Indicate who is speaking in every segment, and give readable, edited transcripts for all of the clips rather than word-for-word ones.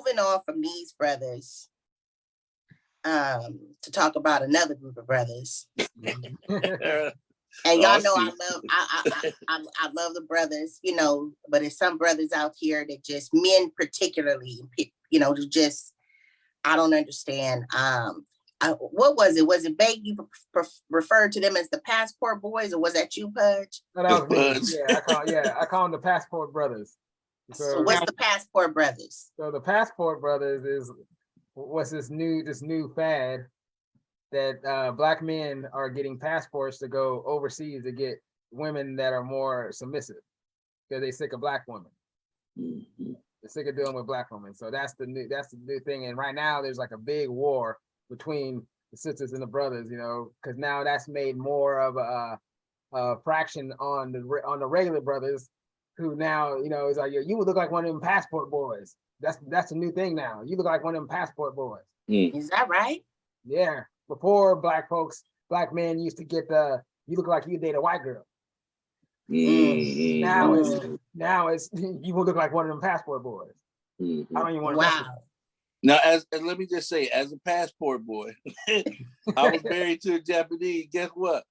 Speaker 1: moving on from these brothers, to talk about another group of brothers. And y'all know I love the brothers, you know, but there's some brothers out here that just, men particularly, you know, just, I don't understand. What was it? Was it Bake? You referred to them as the passport boys, or was that you, Pudge?
Speaker 2: No, that was me. I call them the passport brothers.
Speaker 1: So what's the passport brothers?
Speaker 2: So the passport brothers is what's this new fad that black men are getting passports to go overseas to get women that are more submissive because they sick of black women.
Speaker 3: Mm-hmm.
Speaker 2: They're sick of dealing with black women. So that's the new thing. And right now there's like a big war between the sisters and the brothers, you know, because now that's made more of a fraction on the regular brothers, who now, you know, is like, you would look like one of them passport boys. That's a new thing now. You look like one of them passport boys.
Speaker 1: Is that right?
Speaker 2: Yeah. Before black men used to get you look like you date a white girl. Now it's you will look like one of them passport boys. I don't even want to.
Speaker 1: Wow.
Speaker 3: Now, as let me just say, as a passport boy, I was married to a Japanese. Guess what?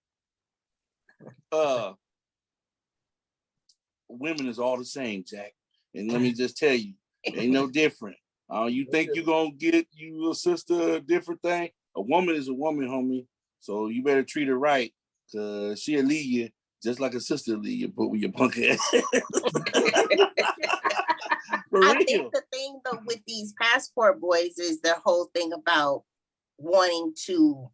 Speaker 3: Women is all the same, Jack. And let me just tell you, ain't no different. You think you're gonna get you a sister a different thing? A woman is a woman, homie. So you better treat her right, cause she'll leave you just like a sister leave you, but with your punk ass.
Speaker 1: I think the thing though with these passport boys is the whole thing about wanting to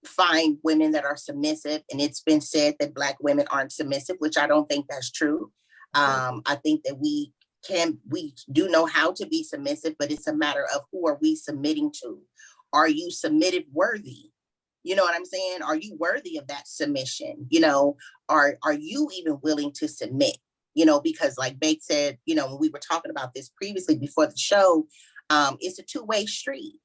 Speaker 1: find women that are submissive, and it's been said that black women aren't submissive, which I don't think that's true. I think that we do know how to be submissive, but it's a matter of who are we submitting to. Are you submitted worthy? You know what I'm saying? Are you worthy of that submission? You know, are you even willing to submit? You know, because like Bake said, you know, when we were talking about this previously before the show, it's a two-way street.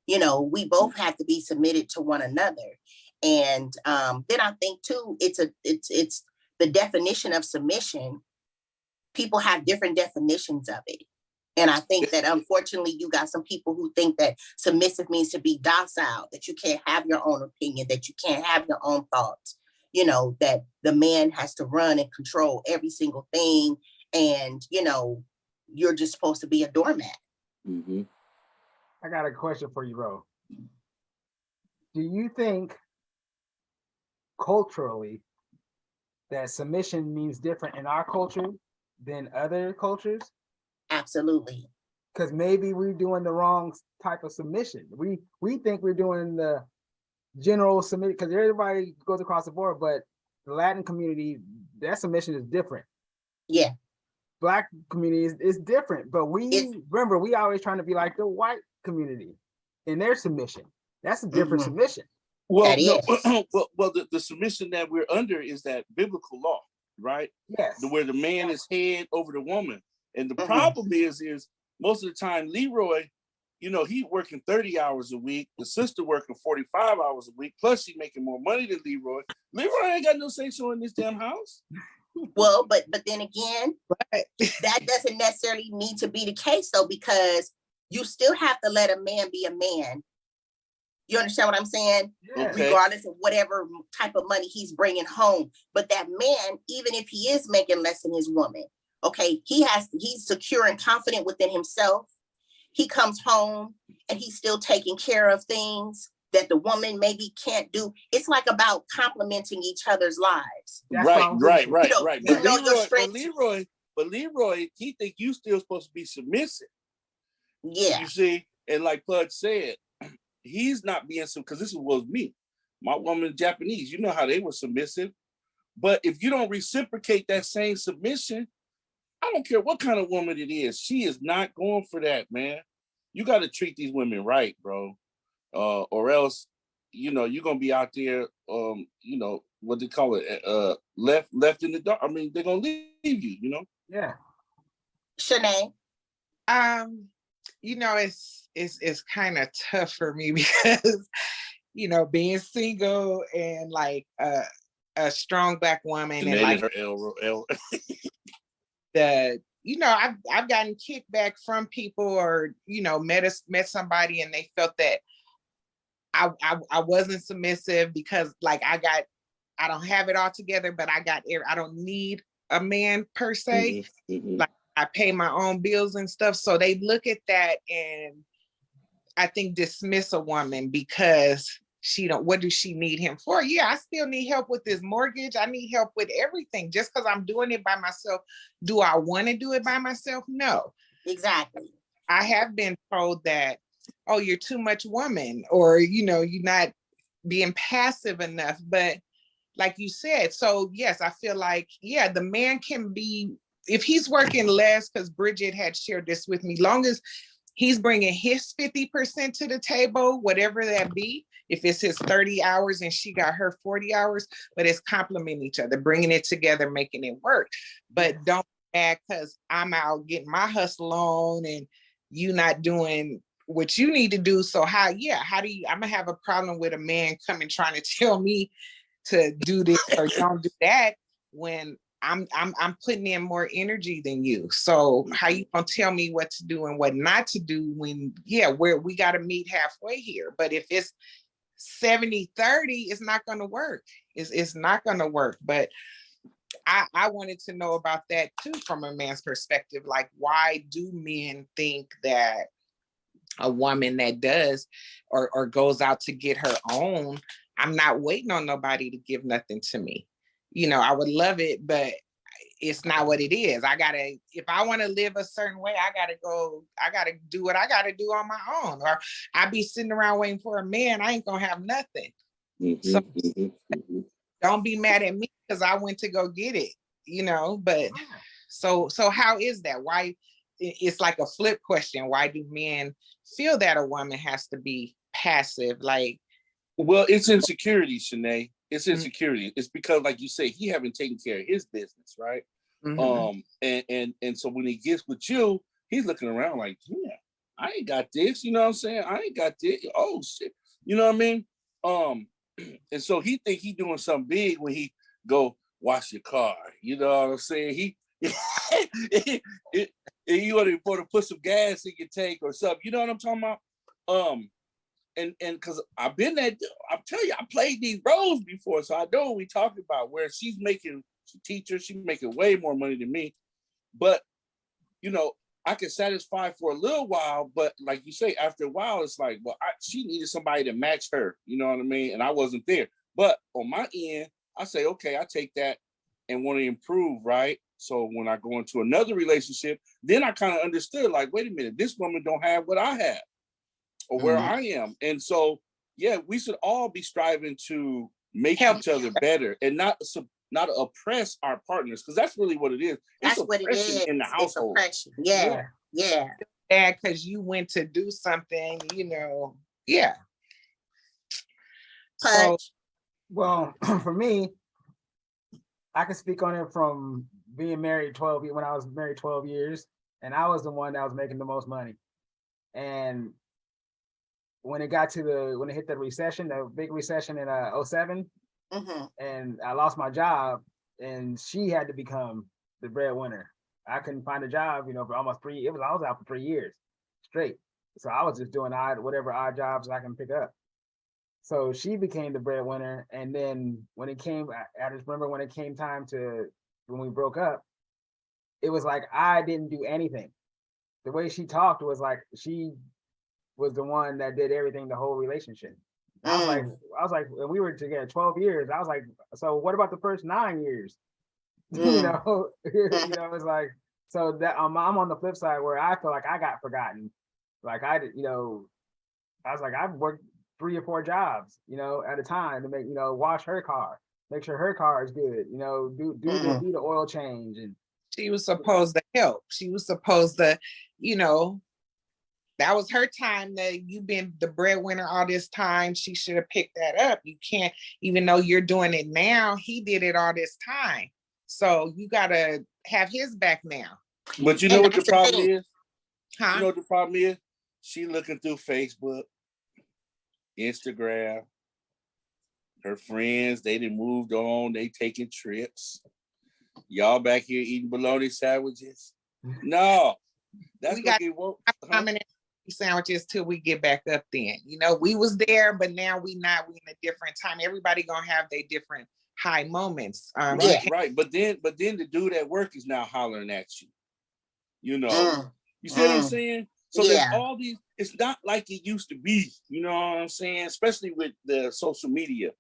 Speaker 1: You know, we both have to be submitted to one another. And then I think too, it's the definition of submission. People have different definitions of it. And I think that unfortunately you got some people who think that submissive means to be docile, that you can't have your own opinion, that you can't have your own thoughts, you know, that the man has to run and control every single thing. And, you know, you're just supposed to be a doormat.
Speaker 3: Mm-hmm.
Speaker 2: I got a question for you, bro. Do you think culturally that submission means different in our culture than other cultures?
Speaker 1: Absolutely.
Speaker 2: Because maybe we're doing the wrong type of submission. We think we're doing the general submission because everybody goes across the board, but the Latin community, that submission is different.
Speaker 1: Yeah.
Speaker 2: Black community is different, but remember, we always trying to be like the white community in their submission. That's a different submission.
Speaker 3: Well, the submission that we're under is that biblical law, right?
Speaker 2: Yes.
Speaker 3: Where the man is head over the woman. And the problem is most of the time, Leroy, you know, he working 30 hours a week, the sister working 45 hours a week, plus she making more money than Leroy. Leroy ain't got no say-so in this damn house.
Speaker 1: Well, but then again, that doesn't necessarily need to be the case though, because you still have to let a man be a man. You understand what I'm saying? Okay. Regardless of whatever type of money he's bringing home. But that man, even if he is making less than his woman, okay, he's secure and confident within himself. He comes home and he's still taking care of things that the woman maybe can't do. It's like about complimenting each other's lives.
Speaker 3: Right. But Leroy, he think you still supposed to be submissive.
Speaker 1: Yeah.
Speaker 3: You see, and like Pudge said, he's not being submissive because this was me. My woman Japanese, you know how they were submissive. But if you don't reciprocate that same submission, I don't care what kind of woman it is. She is not going for that, man. You got to treat these women right, bro. Or else, you know, you're going to be out there, you know, what they call it, left in the dark. I mean, they're going to leave you, you know?
Speaker 2: Yeah.
Speaker 1: Shanae?
Speaker 4: You know, it's kind of tough for me because, you know, being single and like a strong Black woman and like you know, I've gotten kickback from people, or, you know, met somebody and they felt that I wasn't submissive because like I don't have it all together, but I don't need a man per se. Like I pay my own bills and stuff. So they look at that and I think dismiss a woman because what does she need him for? Yeah, I still need help with this mortgage. I need help with everything. Just because I'm doing it by myself, do I want to do it by myself? No.
Speaker 1: Exactly.
Speaker 4: I have been told that, oh, you're too much woman, or, you know, you're not being passive enough. But like you said, so yes, I feel like, yeah, the man can be, if he's working less, because Bridget had shared this with me, long as he's bringing his 50% to the table, whatever that be, if it's his 30 hours and she got her 40 hours, but it's complementing each other, bringing it together, making it work. But don't add because I'm out getting my hustle on and you not doing what you need to do. So how do you, I'm gonna have a problem with a man coming trying to tell me to do this or don't do that when I'm putting in more energy than you. So how you gonna tell me what to do and what not to do when, where we gotta meet halfway here. But if it's 70-30, it's not gonna work. It's not gonna work. But I wanted to know about that too from a man's perspective. Like, why do men think that a woman that does or goes out to get her own, I'm not waiting on nobody to give nothing to me? You know, I would love it, but it's not what it is. If I want to live a certain way, I gotta do what I gotta do on my own. Or I be sitting around waiting for a man, I ain't gonna have nothing. So don't be mad at me because I went to go get it, you know. But so how is that? Why? It's like a flip question. Why do men feel that a woman has to be passive? Like,
Speaker 3: well, it's insecurity, Shanae. It's insecurity. It's because, like you say, he haven't taken care of his business, right? And so when he gets with you, he's looking around like, yeah, I ain't got this. You know what I'm saying? I ain't got this. Oh shit. You know what I mean? And so he think he doing something big when he go wash your car. You know what I'm saying? You want to put some gas in your tank or something. You know what I'm talking about? And because I've been there, I'll tell you, I played these roles before, so I know what we talking about. Where she's a teacher, she's making way more money than me, but you know, I can satisfy for a little while, but like you say, after a while, it's like, well, she needed somebody to match her. You know what I mean? And I wasn't there. But on my end, I say, okay, I take that and want to improve, right? So when I go into another relationship, then I kind of understood, like, wait a minute, this woman don't have what I have or where I am. And so, yeah, we should all be striving to make each other better and not oppress our partners, because that's really what it is.
Speaker 1: That's what it is
Speaker 3: in the household.
Speaker 1: It's oppression. Yeah.
Speaker 4: Dad, because you went to do something, you know. Yeah.
Speaker 1: So,
Speaker 2: well, for me, I can speak on it from being married 12 years, when I was married 12 years, and I was the one that was making the most money. And when it hit the recession, the big recession in 07, and I lost my job, and she had to become the breadwinner. I couldn't find a job, you know, for almost I was out for 3 years straight. So I was just doing whatever odd jobs I can pick up. So she became the breadwinner. And then when it came, I just remember when it came time when we broke up, it was like, I didn't do anything. The way she talked was like, she was the one that did everything, the whole relationship. I was like, when we were together 12 years, I was like, so what about the first 9 years? You know, it's like, so that I'm on the flip side where I feel like I got forgotten. Like I was like, I've worked 3 or 4 jobs, you know, at a time to make, you know, wash her car, make sure her car is good, you know, do the oil change. And
Speaker 4: she was supposed to help. She was supposed to, you know, that was her time. That you've been the breadwinner all this time. She should have picked that up. You can't, even though you're doing it now, he did it all this time. So you gotta have his back now.
Speaker 3: But you know what the problem is?
Speaker 4: Huh?
Speaker 3: You know what the problem is? She looking through Facebook, Instagram. Her friends, they done moved on. They taking trips. Y'all back here eating bologna sandwiches. No, that's
Speaker 4: We
Speaker 3: gonna
Speaker 4: got
Speaker 3: get woke.
Speaker 4: coming in sandwiches till we get back up then. You know, we was there, but now we not. We in a different time. Everybody gonna have their different high moments.
Speaker 3: Right. But then the dude at work is now hollering at you. You know, you see what I'm saying? So there's all these, it's not like it used to be, you know what I'm saying? Especially with the social media.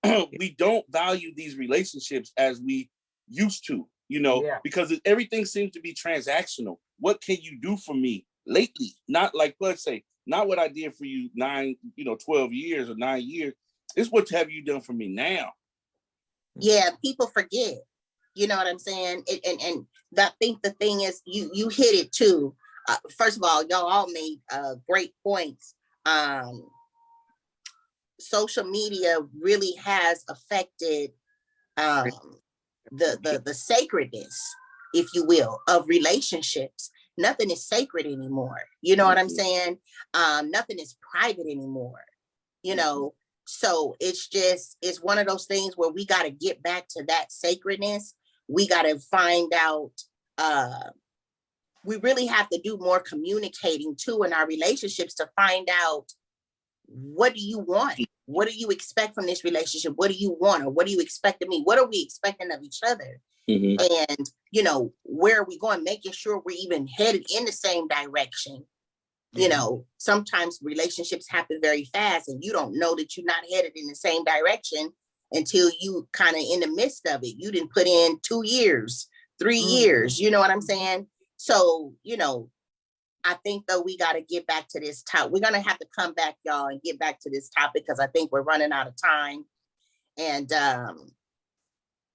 Speaker 3: We don't value these relationships as we used to, you know, because everything seems to be transactional. What can you do for me lately? Not like, let's say, not what I did for you 12 years or 9 years. It's what have you done for me now?
Speaker 1: Yeah, people forget. You know what I'm saying? And I think the thing is, you hit it too. First of all, y'all all made great points. Social media really has affected the sacredness, if you will, of relationships. Nothing is sacred anymore. You know what I'm saying? Nothing is private anymore. You know, so it's one of those things where we got to get back to that sacredness. We got to find out, we really have to do more communicating too in our relationships to find out, what do you want? What do you expect from this relationship? What do you want? Or what do you expect of me? What are we expecting of each other? And, you know, where are we going? Making sure we're even headed in the same direction. You know, sometimes relationships happen very fast and you don't know that you're not headed in the same direction until you kind of in the midst of it. You didn't put in 2 years, 3 years, you know what I'm saying? So, you know, I think though we got to get back to this topic. We're going to have to come back, y'all, and get back to this topic because I think we're running out of time. And,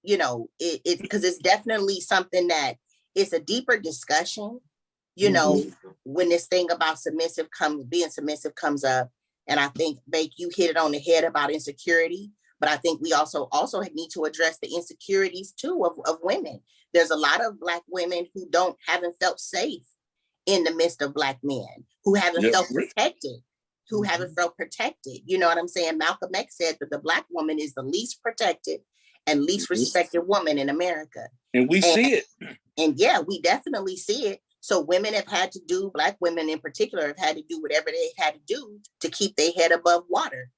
Speaker 1: you know, because it's definitely something that it's a deeper discussion, you know, when this thing about being submissive comes up. And I think, Bake, you hit it on the head about insecurity. But I think we also need to address the insecurities too of women. There's a lot of Black women who haven't felt safe in the midst of Black men, who haven't felt protected, You know what I'm saying? Malcolm X said that the Black woman is the least protected and least respected woman in America.
Speaker 3: And we see it.
Speaker 1: And yeah, we definitely see it. So women have had to do, Black women in particular, have had to do whatever they had to do to keep their head above water,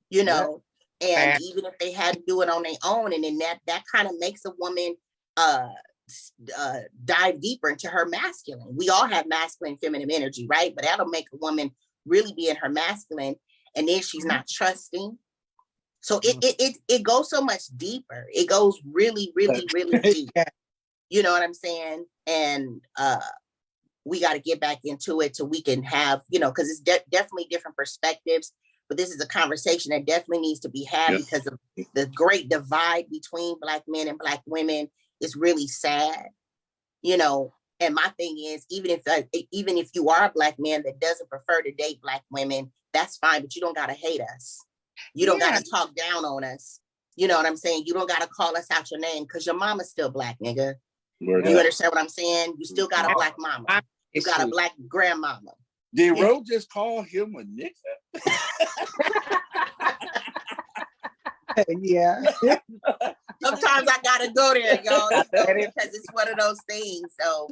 Speaker 1: you know? And even if they had to do it on their own, and then that kind of makes a woman dive deeper into her masculine. We all have masculine, feminine energy, right? But that'll make a woman really be in her masculine, and then she's not trusting. So it goes so much deeper. It goes really, really, really deep. You know what I'm saying? And we got to get back into it so we can have, you know, because it's definitely different perspectives. But this is a conversation that definitely needs to be had because of the great divide between Black men and Black women is really sad, you know. And my thing is, even if you are a Black man that doesn't prefer to date Black women, that's fine. But you don't gotta hate us. You don't gotta talk down on us. You know what I'm saying? You don't gotta call us out your name because your mama's still Black, nigga. You understand what I'm saying? You still got a Black mama. You got a Black grandmama.
Speaker 3: Did Ro just call him a nigga?
Speaker 4: Yeah.
Speaker 1: Sometimes I gotta go there, y'all, because it's one of those things. So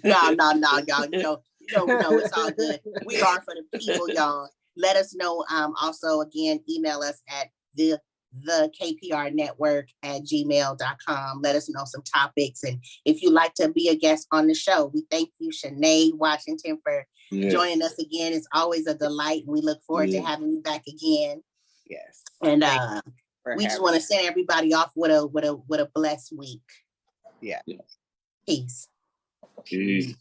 Speaker 1: no, y'all. No, it's all good. We are for the people, y'all. Let us know. Also, again, email us at the KPR network at gmail.com. Let us know some topics. And if you'd like to be a guest on the show, we thank you, Shanae Washington, for joining us again. It's always a delight. We look forward to having you back again.
Speaker 4: Yes.
Speaker 1: And we just want to send everybody off with a blessed week.
Speaker 4: Yeah.
Speaker 1: Peace.
Speaker 3: Peace.